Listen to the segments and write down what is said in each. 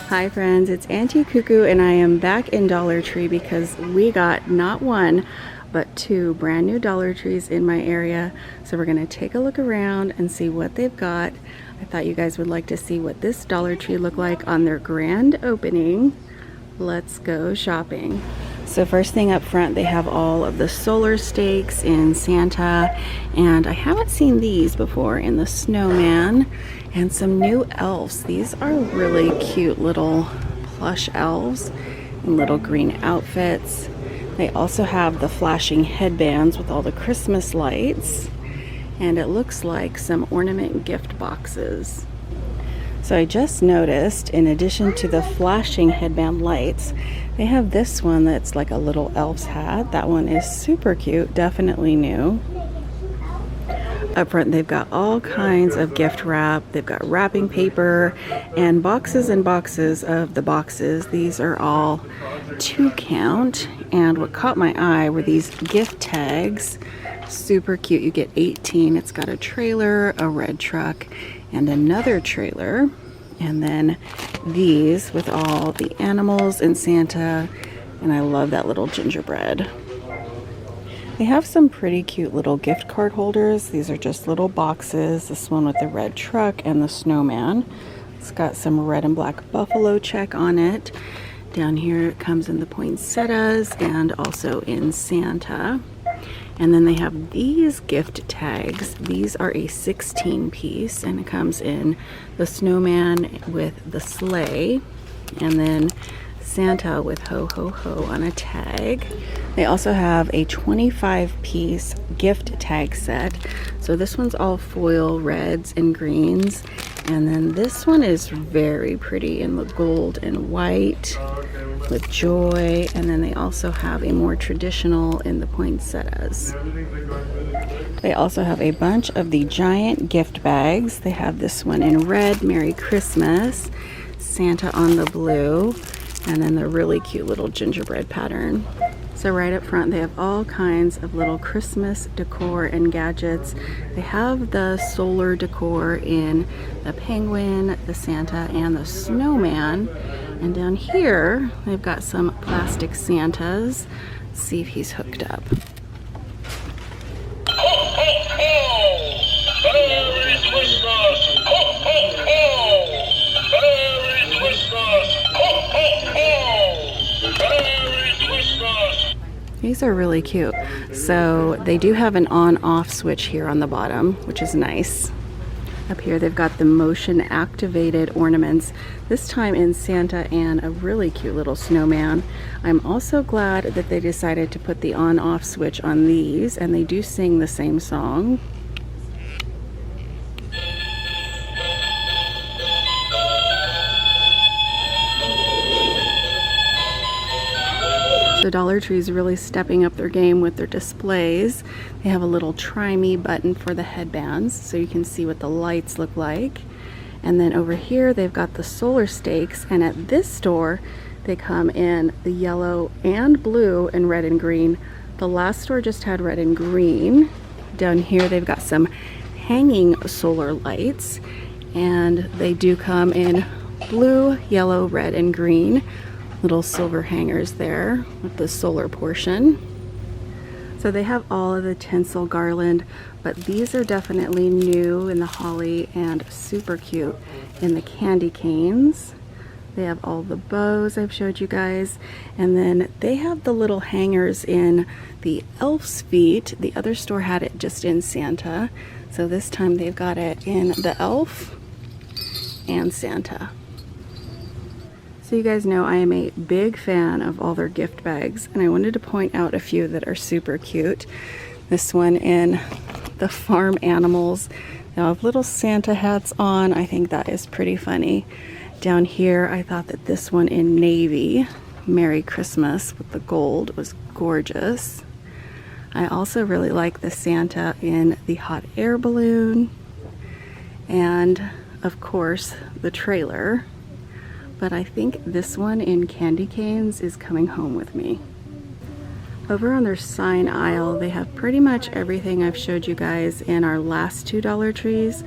Hi friends, it's Auntie Cuckoo and I am back in Dollar Tree because we got not one but two brand new Dollar Trees in my area. So we're going to take a look around and see what they've got. I thought you guys would like to see what this Dollar Tree looked like on their grand opening. Let's go shopping. So first thing up front, they have all of the solar stakes in Santa, and I haven't seen these before in the snowman, and some new elves. These are really cute little plush elves in little green outfits. They also have the flashing headbands with all the Christmas lights, and it looks like some ornament gift boxes. So I just noticed, in addition to the flashing headband lights, they have this one that's like a little elf's hat. That one is super cute, definitely new. Up front, they've got all kinds of gift wrap. They've got wrapping paper and boxes of the boxes. These are all 2 count. And what caught my eye were these gift tags. Super cute. You get 18. It's got a trailer, a red truck, and another trailer. And then these with all the animals and Santa. And I love that little gingerbread. They have some pretty cute little gift card holders. These are just little boxes. This one with the red truck and the snowman. It's got some red and black buffalo check on it. Down here it comes in the poinsettias and also in Santa. And then they have these gift tags. These are a 16 piece and it comes in the snowman with the sleigh and then Santa with ho ho ho on a tag. They also have a 25 piece gift tag set. So this one's all foil reds and greens. And then this one is very pretty in the gold and white with joy. And then they also have a more traditional in the poinsettias. They also have a bunch of the giant gift bags. They have this one in red, Merry Christmas, Santa on the blue, and then the really cute little gingerbread pattern. So right up front, they have all kinds of little Christmas decor and gadgets. They have the solar decor in the penguin, the Santa, and the snowman. And down here, they've got some plastic Santas. Let's see if he's hooked up. Ho, ho, ho! Merry Christmas! Ho, ho, ho! Merry Christmas! Ho, ho, ho! Merry Christmas! These are really cute. So they do have an on-off switch here on the bottom, which is nice. Up here they've got the motion activated ornaments, this time in Santa and a really cute little snowman. I'm also glad that they decided to put the on-off switch on these, and they do sing the same song. The Dollar Tree is really stepping up their game with their displays. They have a little try me button for the headbands so you can see what the lights look like. And then over here they've got the solar stakes, and at this store they come in the yellow and blue and red and green. The last store just had red and green. Down here they've got some hanging solar lights, and they do come in blue, yellow, red, and green. Little silver hangers there with the solar portion. So they have all of the tinsel garland, but these are definitely new in the holly and super cute in the candy canes. They have all the bows I've showed you guys, and then they have the little hangers in the elf's feet. The other store had it just in Santa, so this time they've got it in the elf and Santa. So you guys know I am a big fan of all their gift bags, and I wanted to point out a few that are super cute. This one in the farm animals. They have little Santa hats on. I think that is pretty funny. Down here, I thought that this one in navy, Merry Christmas with the gold, was gorgeous. I also really like the Santa in the hot air balloon, and of course the trailer. But I think this one in candy canes is coming home with me. Over on their sign aisle, they have pretty much everything I've showed you guys in our last two Dollar Trees,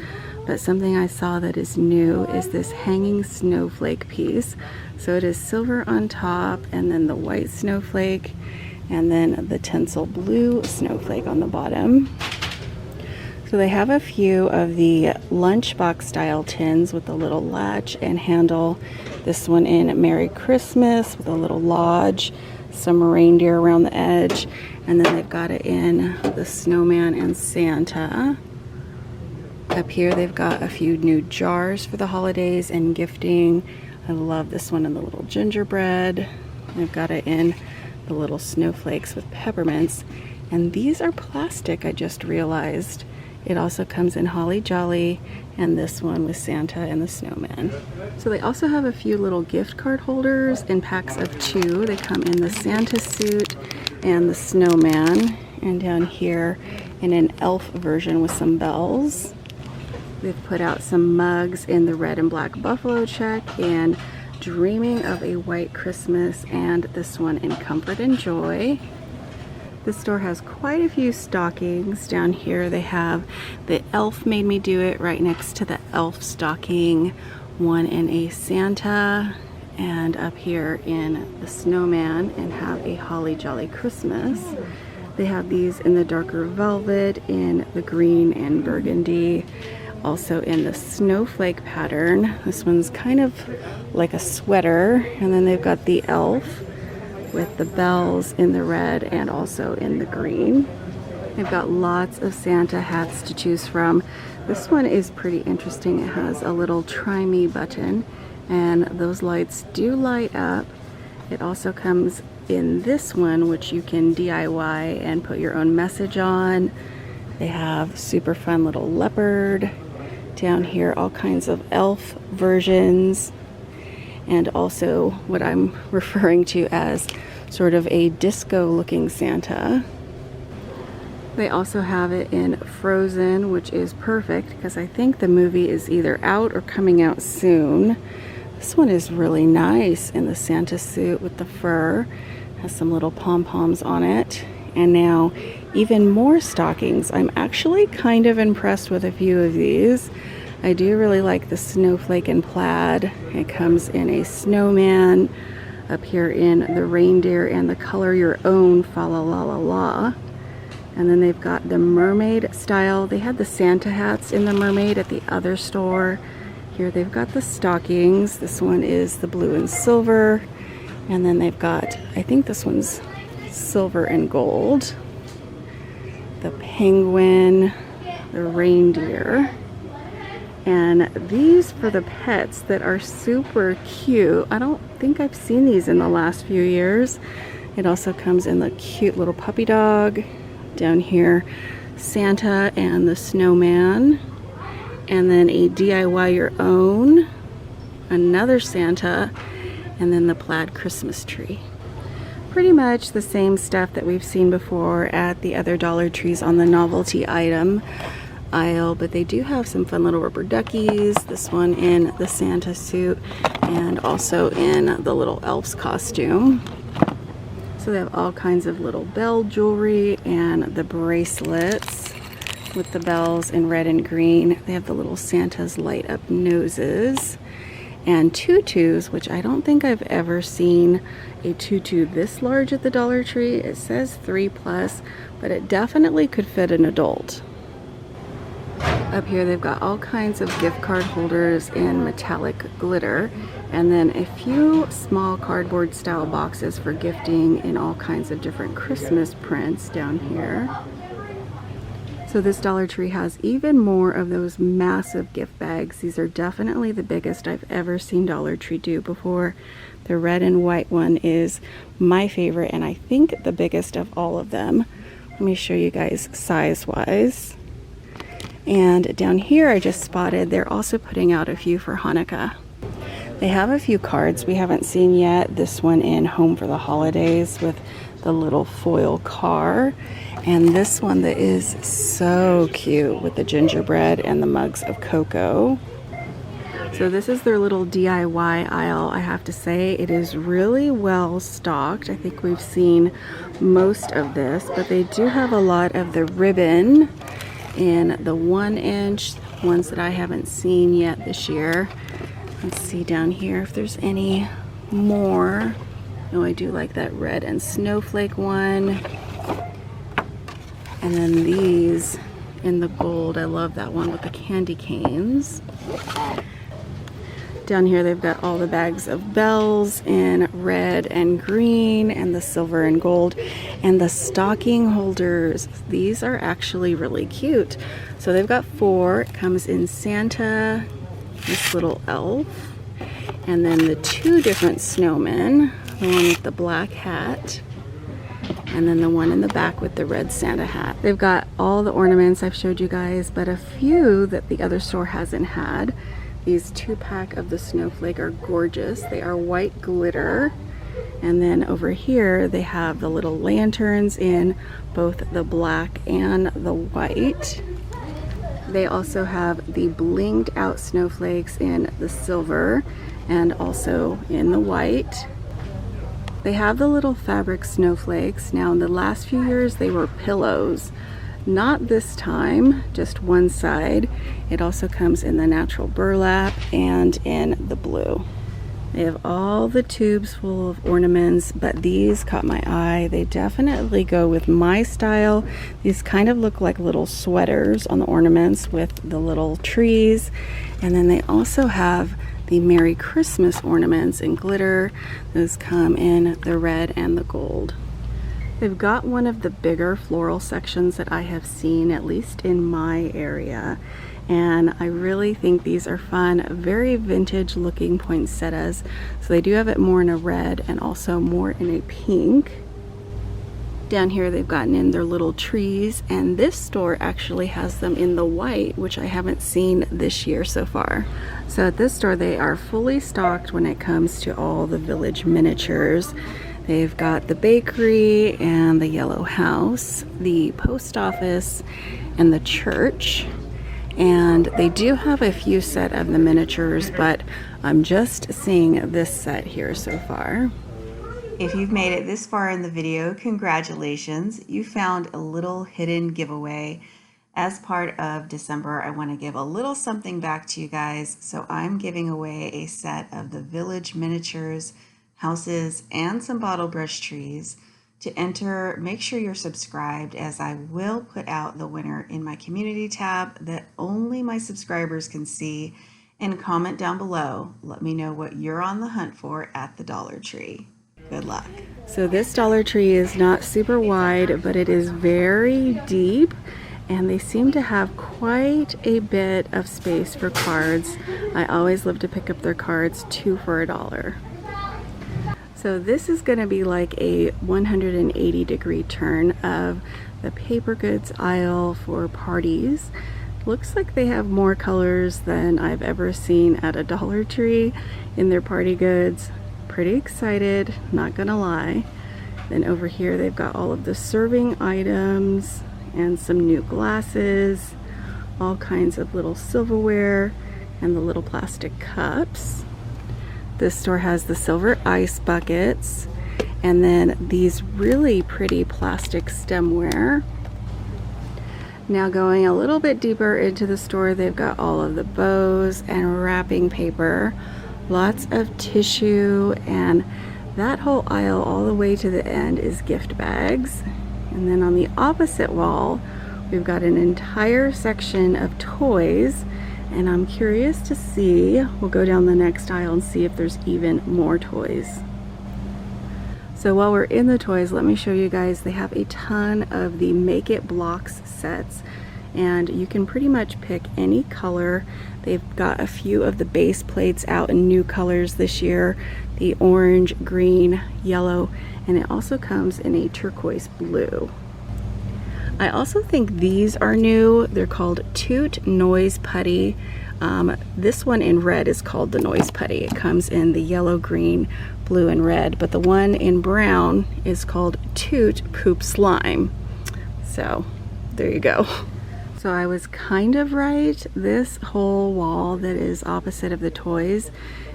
but something I saw that is new is this hanging snowflake piece. So it is silver on top, and then the white snowflake, and then the tinsel blue snowflake on the bottom. So they have a few of the lunchbox style tins with a little latch and handle. This one in Merry Christmas with a little lodge, some reindeer around the edge, and then they've got it in the snowman and Santa. Up here they've got a few new jars for the holidays and gifting. I love this one in the little gingerbread. They've got it in the little snowflakes with peppermints, and these are plastic, I just realized. It also comes in Holly Jolly, and this one with Santa and the snowman. So they also have a few little gift card holders in packs of 2. They come in the Santa suit and the snowman, and down here in an elf version with some bells. They've put out some mugs in the red and black buffalo check and Dreaming of a White Christmas, and this one in Comfort and Joy. This store has quite a few stockings. Down here they have the elf made me do it right next to the elf stocking, one in a Santa, and up here in the snowman, and have a Holly Jolly Christmas. They have these in the darker velvet, in the green and burgundy, also in the snowflake pattern. This one's kind of like a sweater, and then they've got the elf with the bells in the red and also in the green. They've got lots of Santa hats to choose from. This one is pretty interesting. It has a little try me button, and those lights do light up. It also comes in this one, which you can DIY and put your own message on. They have super fun little leopard. Down here, all kinds of elf versions, and also what I'm referring to as sort of a disco looking Santa. They also have it in Frozen, which is perfect because I think the movie is either out or coming out soon. This one is really nice in the Santa suit with the fur. Has some little pom-poms on it. And now even more stockings. I'm actually kind of impressed with a few of these. I do really like the snowflake and plaid. It comes in a snowman, up here in the reindeer and the color your own fa la la la la. And then they've got the mermaid style. They had the Santa hats in the mermaid at the other store. Here they've got the stockings. This one is the blue and silver. And then they've got, I think this one's silver and gold. The penguin, the reindeer. And these for the pets that are super cute. I don't think I've seen these in the last few years. It also comes in the cute little puppy dog. Down here, Santa and the snowman. And then a DIY your own, another Santa, and then the plaid Christmas tree. Pretty much the same stuff that we've seen before at the other Dollar Trees on the novelty item aisle, but they do have some fun little rubber duckies. This one in the Santa suit and also in the little elf's costume. So they have all kinds of little bell jewelry and the bracelets with the bells in red and green. They have the little Santa's light up noses and tutus, which I don't think I've ever seen a tutu this large at the Dollar Tree. It says 3+, but it definitely could fit an adult. Up here they've got all kinds of gift card holders in metallic glitter, and then a few small cardboard style boxes for gifting in all kinds of different Christmas prints down here. So this Dollar Tree has even more of those massive gift bags. These are definitely the biggest I've ever seen Dollar Tree do before. The red and white one is my favorite, and I think the biggest of all of them. Let me show you guys size-wise. And down here I just spotted they're also putting out a few for Hanukkah. They have a few cards we haven't seen yet. This one in Home for the Holidays with the little foil car. And this one that is so cute with the gingerbread and the mugs of cocoa. So this is their little DIY aisle. I have to say it is really well stocked. I think we've seen most of this, but they do have a lot of the ribbon in the 1-inch ones that I haven't seen yet this year. Let's see down here if there's any more. Oh, I do like that red and snowflake one. And then these in the gold. I love that one with the candy canes. Down here they've got all the bags of bells in red and green and the silver and gold. And the stocking holders, these are actually really cute. So they've got 4. It comes in Santa, this little elf, and then the 2 different snowmen, the one with the black hat, and then the one in the back with the red Santa hat. They've got all the ornaments I've showed you guys, but a few that the other store hasn't had. These 2-pack of the snowflake are gorgeous. They are white glitter. And then over here they have the little lanterns in both the black and the white. They also have the blinged out snowflakes in the silver and also in the white. They have the little fabric snowflakes. Now in the last few years they were pillows. Not this time, just one side. It also comes in the natural burlap and in the blue. They have all the tubes full of ornaments, but these caught my eye. They definitely go with my style. These kind of look like little sweaters on the ornaments with the little trees. And then they also have the Merry Christmas ornaments in glitter. Those come in the red and the gold. They've got one of the bigger floral sections that I have seen, at least in my area. And I really think these are fun, very vintage looking poinsettias. So they do have it more in a red and also more in a pink. Down here they've gotten in their little trees, and this store actually has them in the white, which I haven't seen this year so far. So at this store they are fully stocked when it comes to all the village miniatures. They've got the bakery and the yellow house, the post office, and the church. And they do have a few set of the miniatures, but I'm just seeing this set here so far. If you've made it this far in the video, congratulations. You found a little hidden giveaway. As part of December, I want to give a little something back to you guys. So I'm giving away a set of the village miniatures, houses, and some bottle brush trees. To enter, make sure you're subscribed, as I will put out the winner in my community tab that only my subscribers can see, and comment down below. Let me know what you're on the hunt for at the Dollar Tree. Good luck. So this Dollar Tree is not super wide, but it is very deep, and they seem to have quite a bit of space for cards. I always love to pick up their cards, 2 for $1. So this is going to be like a 180-degree turn of the paper goods aisle for parties. Looks like they have more colors than I've ever seen at a Dollar Tree in their party goods. Pretty excited, not gonna lie. Then over here they've got all of the serving items and some new glasses, all kinds of little silverware, and the little plastic cups. This store has the silver ice buckets, and then these really pretty plastic stemware. Now going a little bit deeper into the store, they've got all of the bows and wrapping paper, lots of tissue, and that whole aisle all the way to the end is gift bags. And then on the opposite wall, we've got an entire section of toys. And I'm curious to see, we'll go down the next aisle and see if there's even more toys. So while we're in the toys, let me show you guys, they have a ton of the Make It Blocks sets, and you can pretty much pick any color. They've got a few of the base plates out in new colors this year, the orange, green, yellow, and it also comes in a turquoise blue. I also think these are new. They're called Toot Noise Putty. This one in red is called the Noise Putty. It comes in the yellow, green, blue, and red, but the one in brown is called Toot Poop Slime. So there you go. So I was kind of right. This whole wall that is opposite of the toys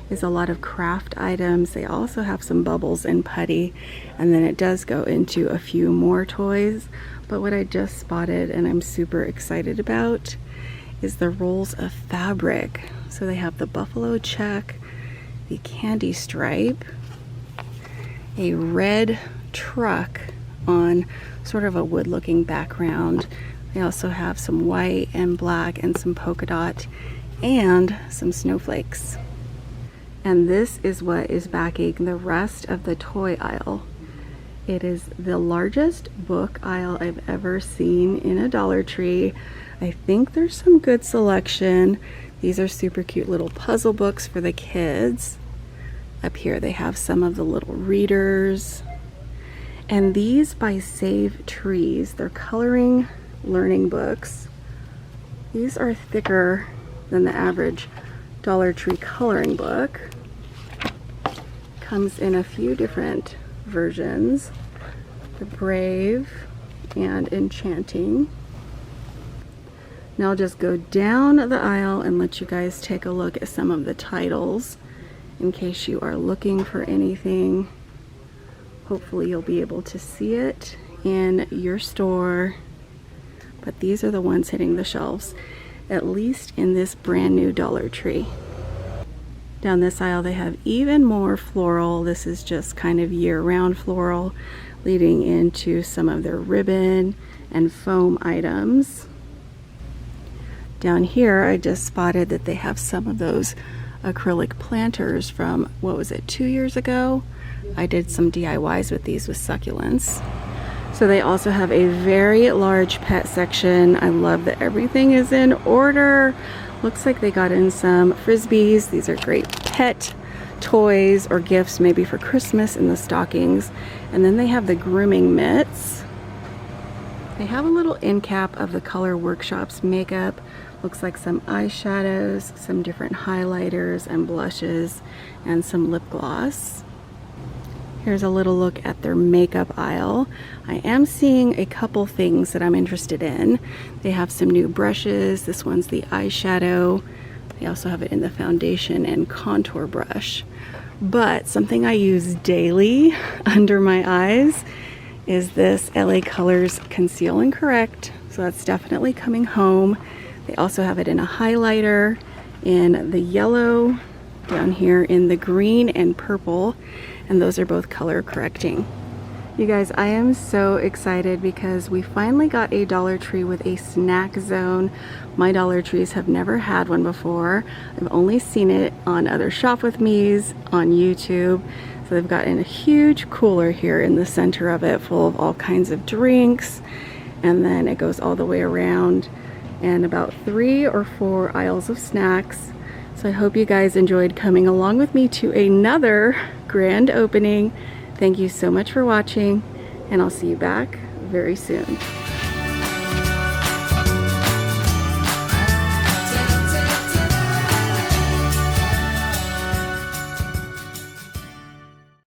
is a lot of craft items. They also have some bubbles and putty, and then it does go into a few more toys. But what I just spotted and I'm super excited about is the rolls of fabric. So they have the buffalo check, the candy stripe, a red truck on sort of a wood looking background. They also have some white and black and some polka dot and some snowflakes. And this is what is backing the rest of the toy aisle. It is the largest book aisle I've ever seen in a Dollar Tree. I think there's some good selection. These are super cute little puzzle books for the kids. Up here they have some of the little readers. And these by Save Trees, they're coloring learning books. These are thicker than the average Dollar Tree coloring book. Comes in a few different versions. The Brave and Enchanting. Now I'll just go down the aisle and let you guys take a look at some of the titles in case you are looking for anything. Hopefully you'll be able to see it in your store. But these are the ones hitting the shelves, at least in this brand new Dollar Tree. Down this aisle they have even more floral. This is just kind of year-round floral, leading into some of their ribbon and foam items. Down here I just spotted that they have some of those acrylic planters from, what was it, 2 years ago? I did some DIYs with these with succulents. So they also have a very large pet section. I love that everything is in order. Looks like they got in some frisbees. These are great pet toys or gifts maybe for Christmas in the stockings. And then they have the grooming mitts. They have a little end cap of the Color Workshops makeup. Looks like some eyeshadows, some different highlighters and blushes, and some lip gloss. Here's a little look at their makeup aisle. I am seeing a couple things that I'm interested in. They have some new brushes. This one's the eyeshadow. They also have it in the foundation and contour brush. But something I use daily under my eyes is this LA Colors Conceal and Correct. So that's definitely coming home. They also have it in a highlighter, in the yellow, down here in the green and purple, and those are both color correcting. You guys, I am so excited because we finally got a Dollar Tree with a snack zone. My Dollar Trees have never had one before. I've only seen it on other Shop With Me's on YouTube. So they've got in a huge cooler here in the center of it, full of all kinds of drinks, and then it goes all the way around, and about 3 or 4 aisles of snacks. So I hope you guys enjoyed coming along with me to another grand opening. Thank you so much for watching, and I'll see you back very soon.